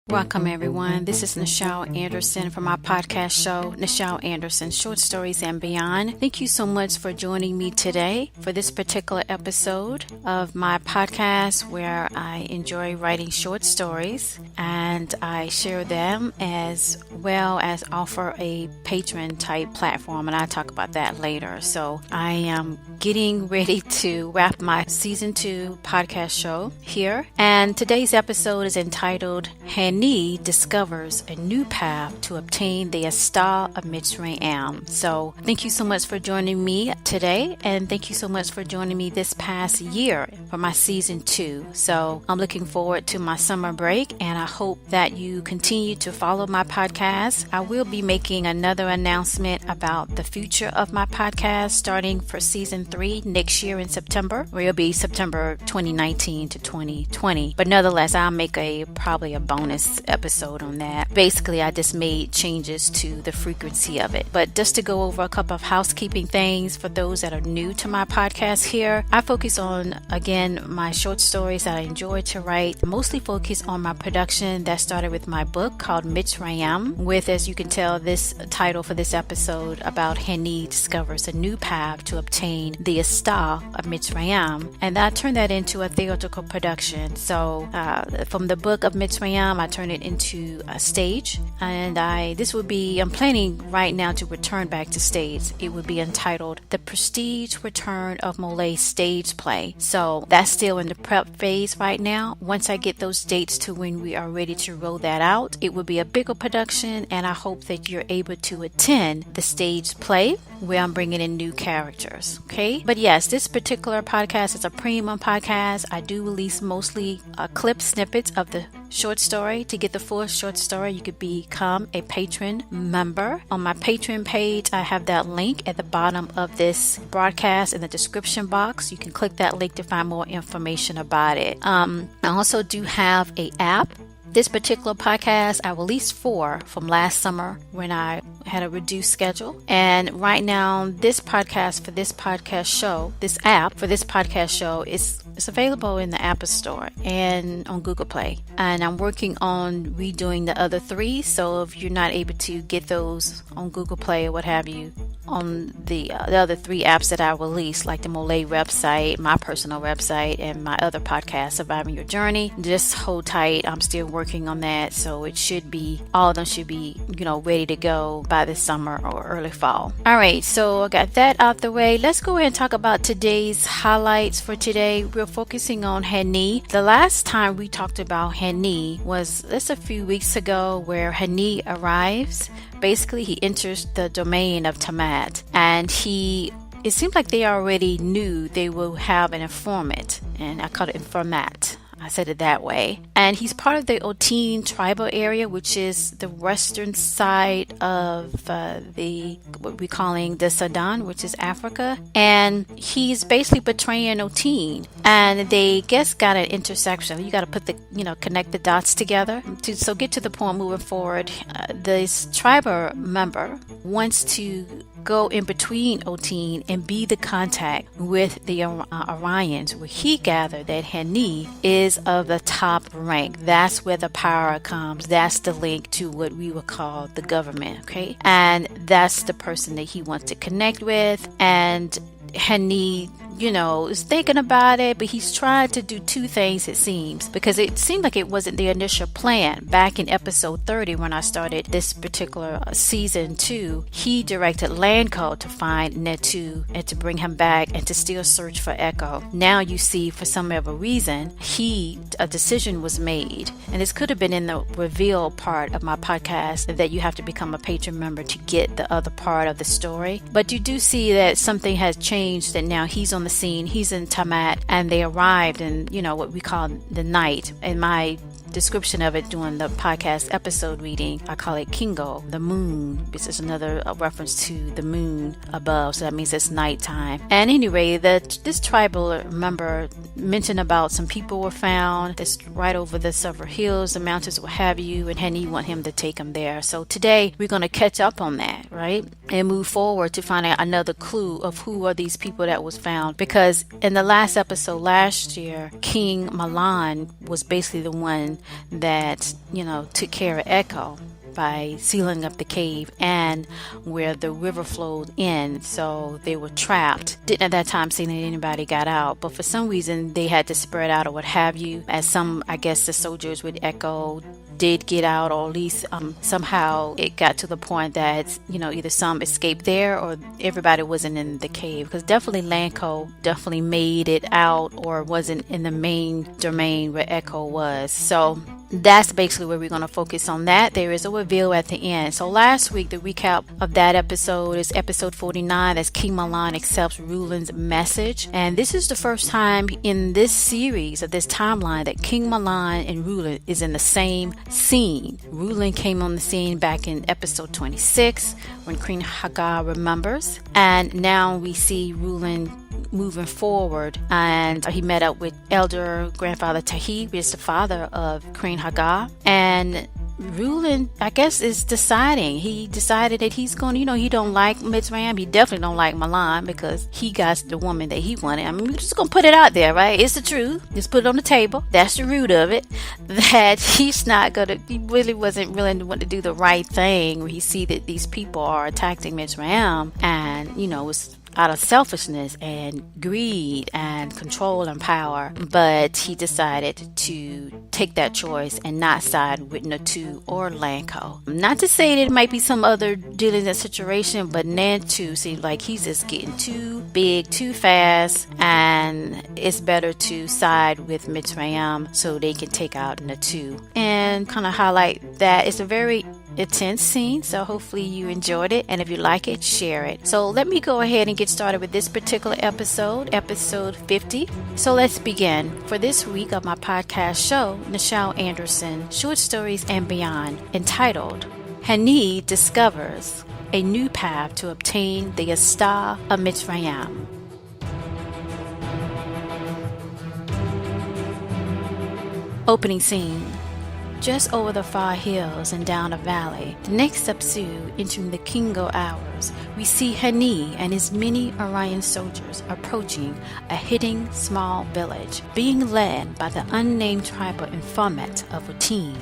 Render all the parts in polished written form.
Welcome everyone. This is Nichel Anderson from my podcast show, Nichel Anderson Short Stories and Beyond. Thank you so much for joining me today for this particular episode of my podcast where I enjoy writing short stories and I share them as well as offer a patron type platform, and I'll talk about that later. So I am getting ready to wrap my season 2 podcast show here, and today's episode is entitled Hanee discovers a new path to obtain the Astar of Mitsrayim. So thank you so much for joining me today, and thank you so much for joining me this past year for my season 2. So I'm looking forward to my summer break, and I hope that you continue to follow my podcast. I will be making another announcement about the future of my podcast starting for season 3 next year in September, where it'll be September 2019 to 2020. But nonetheless, I'll make probably a bonus episode on that. Basically, I just made changes to the frequency of it. But just to go over a couple of housekeeping things for those that are new to my podcast here, I focus on, again, my short stories that I enjoy to write, mostly focus on my production that started with my book called Mitsrayim, with, as you can tell, this title for this episode about Hanee discovers a new path to obtain the Astar of Mitsrayim, and I turned that into a theatrical production. So from the book of Mitsrayim, I turned it into a stage, and I'm planning right now to return back to stage. It would be entitled The Prestige Return of MOLIAE Stageplay. So that's still in the prep phase right now. Once I get those dates to when we are ready to roll that out, it will be a bigger production, and I hope that you're able to attend the stage play where I'm bringing in new characters. Okay, but yes, this particular podcast is a premium podcast. I do release mostly clip snippets of the short story. To get the full short story, you could become a patron member. On my Patreon page, I have that link at the bottom of this broadcast in the description box. You can click that link to find more information about it. I also do have an app. This particular podcast, I released 4 from last summer when I had a reduced schedule. And right now, this app for this podcast show is available in the App Store and on Google Play. And I'm working on redoing the other 3. So if you're not able to get those on Google Play or what have you, on the other 3 apps that I released, like the MOLIAE website, my personal website, and my other podcast, Surviving Your Journey, just hold tight. I'm still working on that. So all of them should be, ready to go by this summer or early fall. All right. So I got that out the way. Let's go ahead and talk about today's highlights for today. We're focusing on Hanee. The last time we talked about Hanee was just a few weeks ago, where Hanee arrives. Basically, he enters the domain of Tiamat, and it seems like they already knew they will have an informant, and I call it informant. I said it that way. And he's part of the Oten tribal area, which is the western side of what we're calling the Sudan, which is Africa. And he's basically betraying Oten. And they got an intersection. You got to connect the dots together. So get to the point moving forward. This tribal member wants to go in between Oten and be the contact with the Orions, where he gathered that Hanee is of the top rank. That's where the power comes. That's the link to what we would call the government, okay? And that's the person that he wants to connect with. And Hanee, is thinking about it, but he's trying to do 2 things, it seems, because it seemed like it wasn't the initial plan. Back in episode 30, when I started this particular season 2, he directed Lanko to find Nontu and to bring him back and to still search for Ecko. Now you see, for some other reason, a decision was made, and this could have been in the reveal part of my podcast, that you have to become a patron member to get the other part of the story. But you do see that something has changed, that now he's on the scene. He's in Tiamat, and they arrived in what we call the night. In my description of it during the podcast episode reading, I call it Kingo, the moon. This is another reference to the moon above, so that means it's nighttime. And anyway, this tribal member mentioned about some people were found that's right over the several hills, the mountains, what have you, and Hanee want him to take him there. So today we're going to catch up on that, right, and move forward to find out another clue of who are these people that was found. Because in the last episode last year, King Milan was basically the one that, took care of Ecko by sealing up the cave and where the river flowed in, so they were trapped. Didn't at that time see that anybody got out, but for some reason they had to spread out or what have you, as some, I guess, the soldiers with Ecko did get out, or at least somehow it got to the point that either some escaped there or everybody wasn't in the cave, because definitely Lanko definitely made it out or wasn't in the main domain where Ecko was. So that's basically where we're going to focus on that. There is a reveal at the end. So last week, the recap of that episode is episode 49. That's King Milan accepts Rulin's message. And this is the first time in this series of this timeline that King Milan and Rulin is in the same scene. Rulin came on the scene back in episode 26 when Queen Hagar remembers. And now we see Rulin moving forward, and he met up with elder grandfather Tahi, who is the father of Queen Hagar, and Rulin, I guess, is deciding. He decided that he's going, he don't like Mitsrayim. He definitely don't like Milan because he got the woman that he wanted. I mean, we're just going to put it out there, right? It's the truth. Just put it on the table. That's the root of it. That he really wasn't willing to want to do the right thing where he see that these people are attacking Mitsrayim, and, it's out of selfishness and greed and control and power. But he decided to take that choice and not side with Nontu or Lanko. Not to say that it might be some other dealing in that situation, but Nontu seems like he's just getting too big too fast, and it's better to side with Mitsrayim so they can take out Nontu. And kind of highlight that it's a very intense scene, so hopefully you enjoyed it, and if you like it, share it. So let me go ahead and get started with this particular episode 50. So let's begin. For this week of my podcast show, Nichel Anderson, Short Stories and Beyond, entitled Hanee Discovers a New Path to Obtain the Astar of Mitsrayim. Opening scene. Just over the far hills and down a valley, the next subsue entering the Kingo hours, we see Hanee and his many Orion soldiers approaching a hidden small village, being led by the unnamed tribal informant of Oten.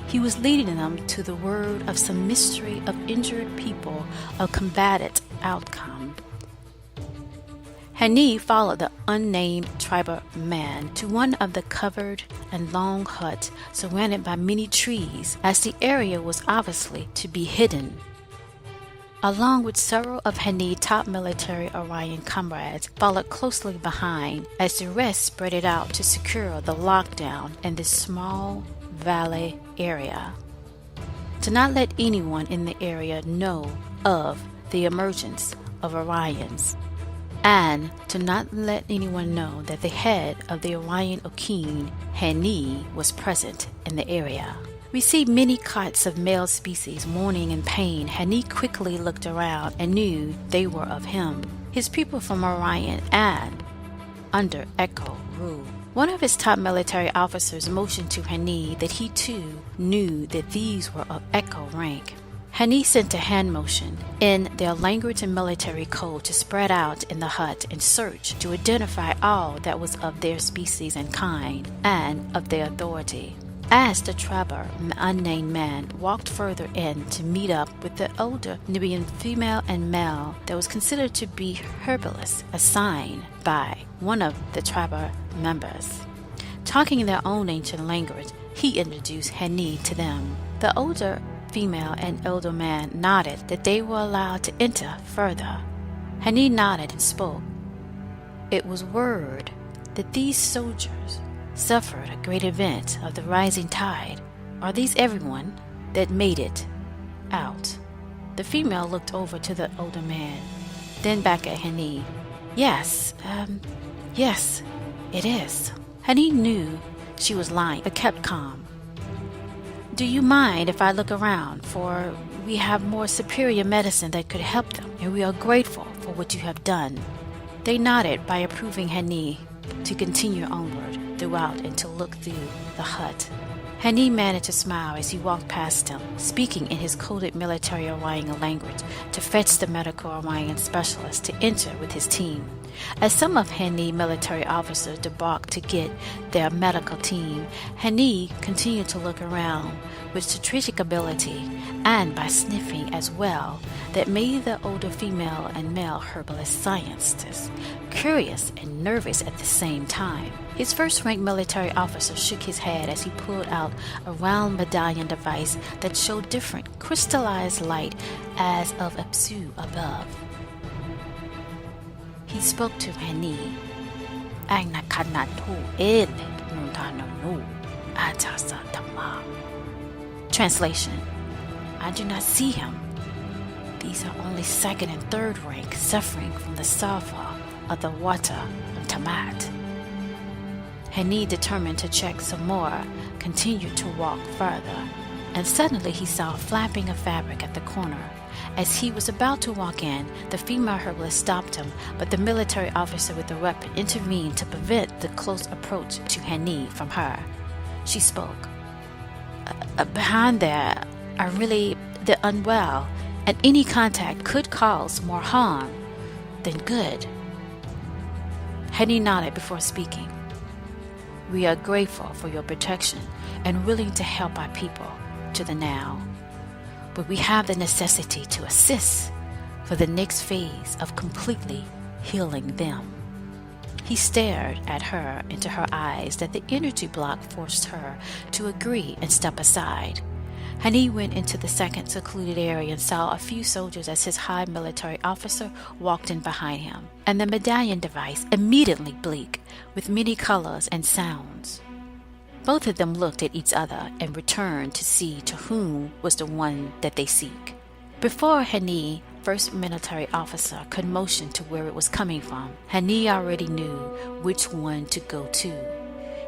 He was leading them to the word of some mystery of injured people, a combated outcome. Hanee followed the unnamed tribal man to one of the covered and long huts surrounded by many trees, as the area was obviously to be hidden. Along with several of Hanee's top military Orion comrades followed closely behind, as the rest spread it out to secure the lockdown in this small valley area. To not let anyone in the area know of the emergence of Orions, and to not let anyone know that the head of the Orion Oken, Hanee, was present in the area. We see many cots of male species mourning in pain. Hanee quickly looked around and knew they were of him, his people from Orion, and under Ecko rule. One of his top military officers motioned to Hanee that he too knew that these were of Ecko rank. Hanee sent a hand motion in their language and military code to spread out in the hut and search to identify all that was of their species and kind and of their authority. As the trapper, unnamed man, walked further in to meet up with the older Nubian female and male that was considered to be herbalist assigned by one of the trapper members. Talking in their own ancient language, he introduced Hanee to them. The older female and elder man nodded that they were allowed to enter further. Hanee nodded and spoke. It was word that these soldiers suffered a great event of the rising tide. Are these everyone that made it out? The female looked over to the older man, then back at Hanee. Yes, it is. Hanee knew she was lying, but kept calm. Do you mind if I look around? For we have more superior medicine that could help them, and we are grateful for what you have done. They nodded by approving Hanee to continue onward throughout and to look through the hut. Hanee managed to smile as he walked past him, speaking in his coded military Orion language to fetch the medical Orion specialist to enter with his team. As some of Hanee military officers debarked to get their medical team, Hanee continued to look around with strategic ability and by sniffing as well that made the older female and male herbalist scientists curious and nervous at the same time. His first-rank military officer shook his head as he pulled out a round medallion device that showed different crystallized light as of Apsu above. He spoke to Hanee. Translation: I do not see him. These are only second and third rank, suffering from the sulfur of the water of Tiamat. Hanee, determined to check some more, continued to walk further, and suddenly he saw a flapping of fabric at the corner. As he was about to walk in, the female herbalist stopped him, but the military officer with the weapon intervened to prevent the close approach to Hanee from her. She spoke. Behind there are really the unwell, and any contact could cause more harm than good. Hanee nodded before speaking. We are grateful for your protection and willing to help our people to the now. But we have the necessity to assist for the next phase of completely healing them. He stared at her into her eyes that the energy block forced her to agree and step aside. Hanee went into the second secluded area and saw a few soldiers as his high military officer walked in behind him, and the medallion device immediately blinked with many colors and sounds. Both of them looked at each other and returned to see to whom was the one that they seek. Before Hanee, first military officer, could motion to where it was coming from, Hanee already knew which one to go to.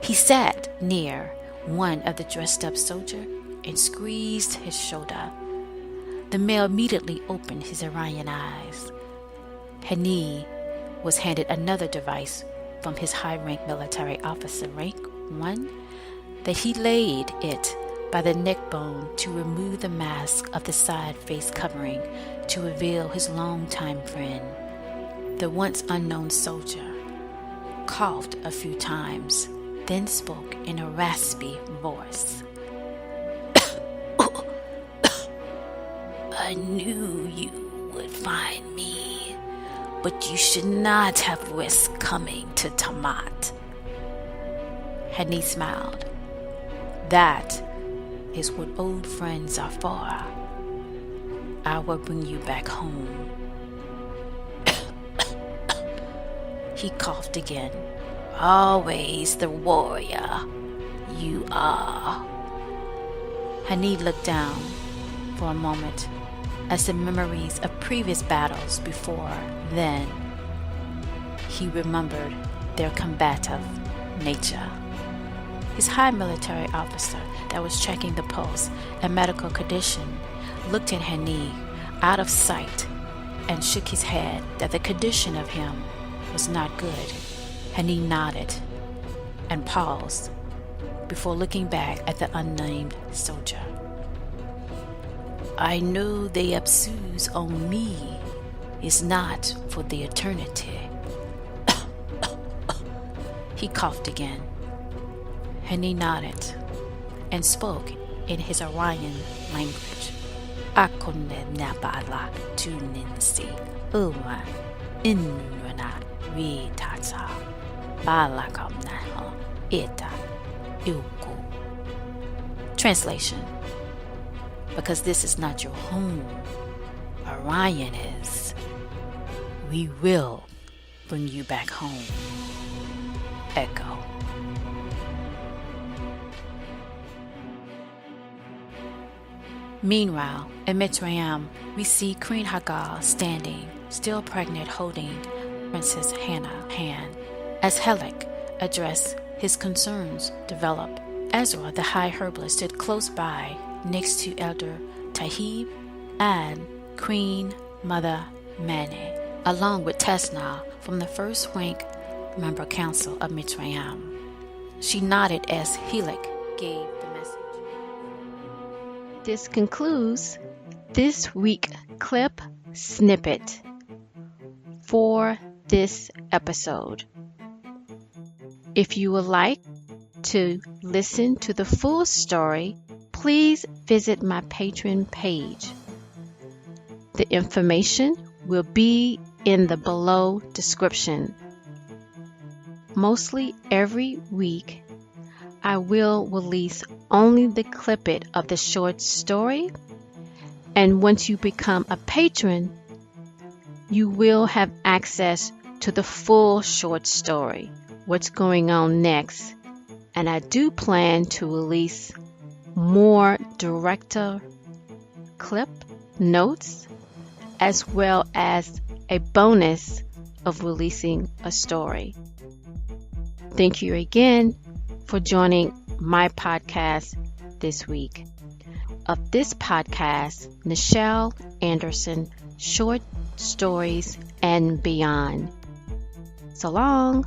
He sat near one of the dressed-up soldiers and squeezed his shoulder. The male immediately opened his Orion eyes. Hanee was handed another device from his high-rank military officer, rank 1, that he laid it by the neck bone to remove the mask of the side face covering to reveal his longtime friend. The once unknown soldier coughed a few times, then spoke in a raspy voice. I knew you would find me, but you should not have risked coming to Tiamat. Hanee smiled. That is what old friends are for. I will bring you back home. He coughed again. Always the warrior you are. Hanee looked down for a moment as the memories of previous battles before then. He remembered their combative nature. His high military officer that was checking the pulse and medical condition looked at Hanee out of sight and shook his head that the condition of him was not good. Hanee nodded and paused before looking back at the unnamed soldier. I know the Apsu's on me is not for the eternity. He coughed again. Hanee nodded and spoke in his Orion language. Akone nabala tuninsi uwa inuna vitata balakamnaho eta ilku. Translation: because this is not your home, Orion is. We will bring you back home. Ecko. Meanwhile, in Mitsrayim, we see Queen Hagar standing, still pregnant, holding Princess Hannie's hand. As Helic addressed his concerns develop, Ezra, the high herbalist, stood close by, next to Elder Tahib and Queen Mother Mane, along with Tesna from the first rank member council of Mitsrayim. She nodded as Helic gave the message. This concludes this week's clip snippet for this episode. If you would like to listen to the full story, please visit my Patreon page. The information will be in the below description. Mostly every week, I will release only the clippet of the short story, and once you become a patron, you will have access to the full short story, what's going on next, and I do plan to release more director clip notes as well as a bonus of releasing a story. Thank you again for joining my podcast this week. Of this podcast, Nichel Anderson, Short Stories and Beyond. So long.